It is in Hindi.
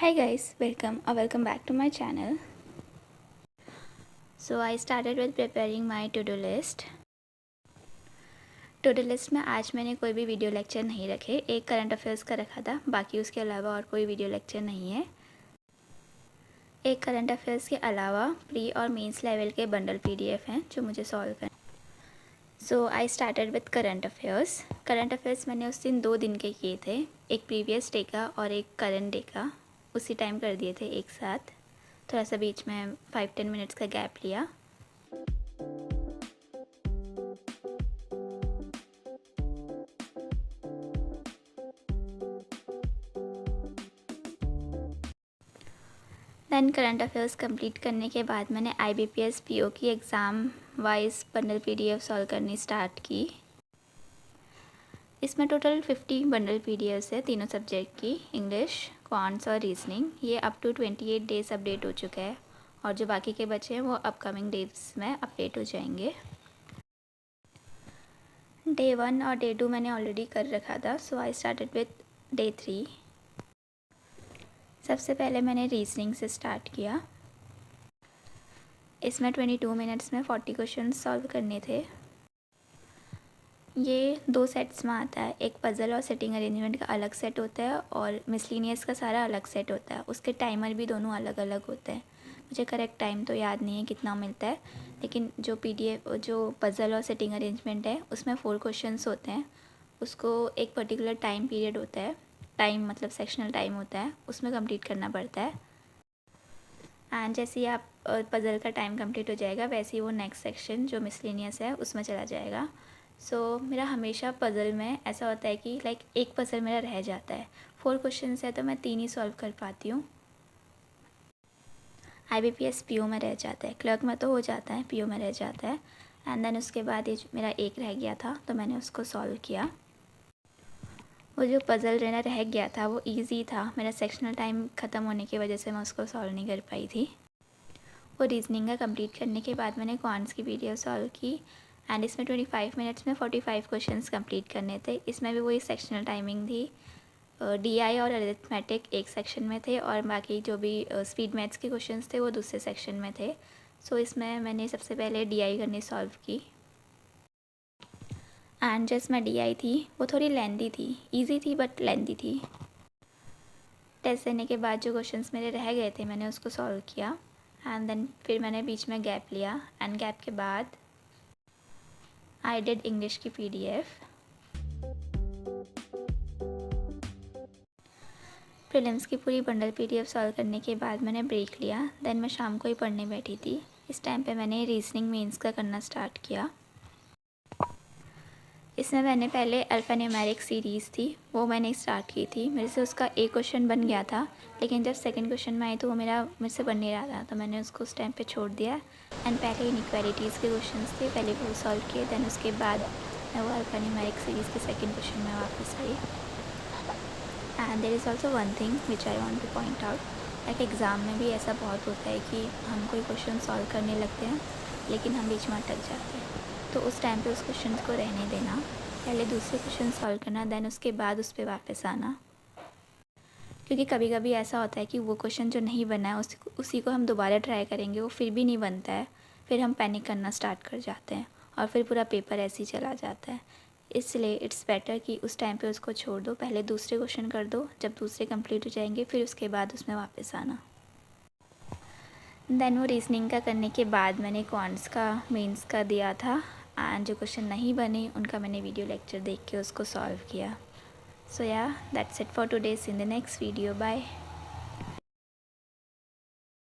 Hi guys, welcome back to my channel. So I started with preparing my to-do list. to-do list में आज मैंने कोई भी वीडियो लेक्चर नहीं रखे, एक करंट अफेयर्स का रखा था, बाकी उसके अलावा और कोई वीडियो लेक्चर नहीं है। एक करंट अफेयर्स के अलावा प्री और मेंस लेवल के बंडल पीडीएफ हैं जो मुझे सॉल्व करना। So I started with current affairs. Current affairs मैंने उस दिन 2 दिन के किए थे, एक प्रीवियस डे का और एक करंट डे का, उसी टाइम कर दिए थे एक साथ। थोड़ा सा बीच में 5-10 मिनट्स का गैप लिया। दैन करंट अफेयर्स कंप्लीट करने के बाद मैंने IBPS PO की exam wise bundle PDF solve करनी स्टार्ट की। इसमें टोटल 50 बंडल PDFs है, तीनों सब्जेक्ट की, इंग्लिश, क्वांट्स और रीजनिंग। ये अप टू 28 डेज़ अपडेट हो चुका है और जो बाकी के बचे हैं वो अपकमिंग डेज में अपडेट हो जाएंगे। डे 1 और डे 2 मैंने ऑलरेडी कर रखा था, सो आई स्टार्टेड विद डे 3। सबसे पहले मैंने रीजनिंग से स्टार्ट किया। इसमें 22 मिनट्स में 40 क्वेश्चन सॉल्व करने थे। ये 2 सेट्स में आता है, एक पज़ल और सेटिंग अरेंजमेंट का अलग सेट होता है और मिसलिनियस का सारा अलग सेट होता है। उसके टाइमर भी दोनों अलग अलग होते हैं। मुझे करेक्ट टाइम तो याद नहीं है कितना मिलता है, लेकिन जो PDF जो पज़ल और सेटिंग अरेंजमेंट है उसमें 4 क्वेश्चंस होते हैं। उसको एक पर्टिकुलर टाइम पीरियड होता है, टाइम मतलब सेक्शनल टाइम होता है, उसमें कंप्लीट करना पड़ता है। एंड जैसे ही आप पज़ल का टाइम कंप्लीट हो जाएगा वैसे ही वो नेक्स्ट सेक्शन जो मिसलिनियस है उसमें चला जाएगा। सो मेरा हमेशा पज़ल में ऐसा होता है कि लाइक एक पज़ल मेरा रह जाता है। 4 क्वेश्चन है तो मैं 3 ही सॉल्व कर पाती हूँ। IBPS PO में रह जाता है, क्लर्क में तो हो जाता है, PO में रह जाता है। एंड देन उसके बाद ये मेरा एक रह गया था तो मैंने उसको सॉल्व किया। वो जो पज़ल रह गया था वो ईजी था, मेरा सेक्शनल टाइम ख़त्म होने की वजह से मैं उसको सॉल्व नहीं कर पाई थी। वो रीजनिंग का कंप्लीट करने के बाद मैंने क्वांट्स की PDF सॉल्व की एंड इसमें 25 मिनट्स में 45 क्वेश्चंस कंप्लीट करने थे। इसमें भी वही सेक्शनल टाइमिंग थी। DI और अरिथमेटिक एक सेक्शन में थे और बाकी जो भी स्पीड मैथ्स के क्वेश्चंस थे वो दूसरे सेक्शन में थे। सो इसमें मैंने सबसे पहले DI करनी सॉल्व की एंड जो इसमें DI थी वो थोड़ी लेंदी थी, ईजी थी बट लेंदी थी। टेस्ट देने के बाद जो क्वेश्चंस मेरे रह गए थे मैंने उसको सॉल्व किया एंड देन फिर मैंने बीच में गैप लिया एंड गैप के बाद आई डिड इंग्लिश की PDF। प्रीलिम्स की पूरी बंडल PDF सॉल्व करने के बाद मैंने ब्रेक लिया। देन मैं शाम को ही पढ़ने बैठी थी। इस टाइम पे मैंने रीजनिंग मेंस का करना स्टार्ट किया। इसमें मैंने पहले अल्फ़ान्यूमेरिक सीरीज़ थी वो मैंने स्टार्ट की थी। मेरे से उसका एक क्वेश्चन बन गया था, लेकिन जब सेकंड क्वेश्चन में आई तो वो मेरे से बन नहीं रहा था, तो मैंने उसको उस टाइम पे छोड़ दिया। एंड पहले इनइक्वालिटीज़ के क्वेश्चंस थे, पहले वो सॉल्व किए। देन उसके बाद मैं वो अल्फ़ान्यूमेरिक सीरीज़ के सेकेंड क्वेश्चन में वापस आई। And there is also one thing which I want to point out, like exam में भी ऐसा बहुत होता है कि हम कोई क्वेश्चन सॉल्व करने लगते हैं लेकिन हम बीच में अटक जाते हैं, तो उस टाइम पे उस क्वेश्चन को रहने देना, पहले दूसरे क्वेश्चन सॉल्व करना, देन उसके बाद उस पर वापस आना। क्योंकि कभी कभी ऐसा होता है कि वो क्वेश्चन जो नहीं बना है उसी को हम दोबारा ट्राई करेंगे, वो फिर भी नहीं बनता है, फिर हम पैनिक करना स्टार्ट कर जाते हैं और फिर पूरा पेपर ऐसे ही चला जाता है। इसलिए इट्स बेटर कि उस टाइम पे उसको छोड़ दो, पहले दूसरे क्वेश्चन कर दो, जब दूसरे कंप्लीट हो जाएंगे फिर उसके बाद उसमें वापस आना। देन वो रीजनिंग का करने के बाद मैंने क्वांट्स का मेंस का दिया था एंड जो क्वेश्चन नहीं बने उनका मैंने वीडियो लेक्चर देख के उसको सॉल्व किया। सो या that's it for today, in the next video, bye.